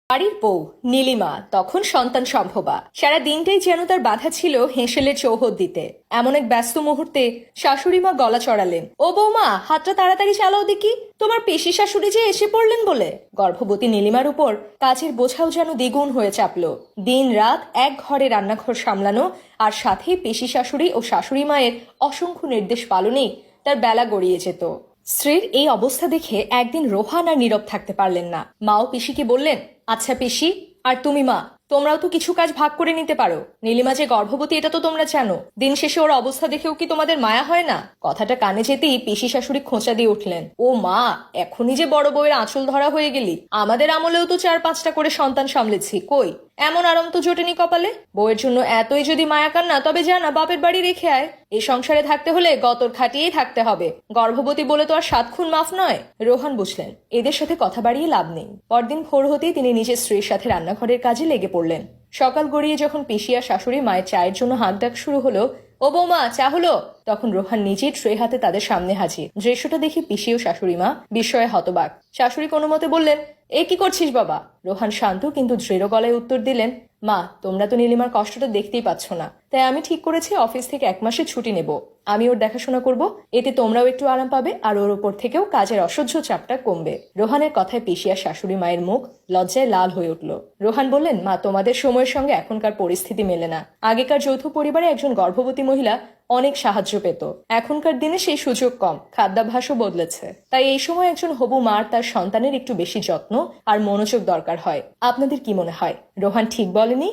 বাড়ির বউ নীলিমা তখন সন্তান সম্ভবা। সারা দিনটাই যেন তার বাধা ছিল হেঁসেলের চৌহদ দিতে। এমন এক ব্যস্ত মুহূর্তে শাশুড়ি মা গলা চড়ালেন, ও বৌমা, হাতটা তাড়াতাড়ি চালাও দেখি, তোমার পেশি শাশুড়ি যে এসে পড়লেন বলে। গর্ভবতী নীলিমার উপর কাজের বোঝাও যেন দ্বিগুণ হয়ে চাপলো। দিন রাত এক ঘরে রান্নাঘর সামলানো আর সাথে পেশি শাশুড়ি ও শাশুড়ি মায়ের অসংখ্য নির্দেশ পালনেই তার বেলা গড়িয়ে যেত। স্ত্রীর এই অবস্থা দেখে একদিন রোহান আর নীরব থাকতে পারলেন না। মাও পিসিকে বললেন, আচ্ছা পিসি, আর তুমি মা, তোমরাও তো কিছু কাজ ভাগ করে নিতে পারো। নীলিমা যে গর্ভবতী এটা তো তোমরা জানো। দিন শেষে ওর অবস্থা দেখেও কি তোমাদের মায়া হয় না? কথাটা কানে যেতেই পিসি শাশুড়ি খোঁচা দিয়ে উঠলেন, ও মা, এখনই যে বড় বউয়ের আঁচল ধরা হয়ে গেলি? আমাদের আমলেও তো 4-5টা করে সন্তান সামলেছি, কই এমন আরাম তো জোটেনি কপালে। বউয়ের জন্য এতই যদি মায়া কান্না, তবে জানা বাপের বাড়ি রেখে আয়। এই সংসারে থাকতে হলে গতর খাটিয়েই থাকতে হবে, গর্ভবতী বলে তো আর 7 খুন মাফ নয়। রোহান বুঝলেন এদের সাথে কথা বাড়িয়ে লাভ নেই। পরদিন ভোর হতেই তিনি নিজের স্ত্রীর সাথে রান্নাঘরের কাজে লেগে পড়লেন। সকাল গড়িয়ে যখন পিসি আর শাশুড়ি মায়ের চায়ের জন্য হাঁক ডাক শুরু হলো, ও বৌমা চা হলো, তখন রোহান নিজেই ট্রে হাতে তাদের সামনে হাজির। দৃশ্যটা দেখে পিসি ও শাশুড়ি মা বিস্ময়ে হতবাক। শাশুড়ি কোনো মতে বললেন, এ কি করছিস বাবা? রোহান শান্ত কিন্তু দৃঢ় গলায় উত্তর দিলেন, মা, তোমরা তো নীলিমার কষ্টটা দেখতেই পাচ্ছ না, তাই আমি ঠিক করেছি অফিস থেকে 1 মাসের ছুটি নেব। আমি ওর দেখাশোনা করব, এতে তোমরাও একটু আরাম পাবে আর ওর ওপর থেকেও কাজের অসহ্য চাপটা কমবে। রোহানের কথায় পিসি আর শাশুড়ি মায়ের মুখ লজ্জায় লাল হয়ে উঠল। রোহান বললেন, মা, তোমাদের সময়ের সঙ্গে এখনকার পরিস্থিতি মেলে না। আগেকার যৌথ পরিবারে একজন গর্ভবতী মহিলা অনেক সাহায্য পেত, এখনকার দিনে সেই সুযোগ কম, খাদ্যাভ্যাসও বদলেছে। তাই এই সময় একজন হবু মার তার সন্তানের একটু বেশি যত্ন আর মনোযোগ দরকার হয়। আপনাদের কি মনে হয়, রোহান ঠিক বলেনি?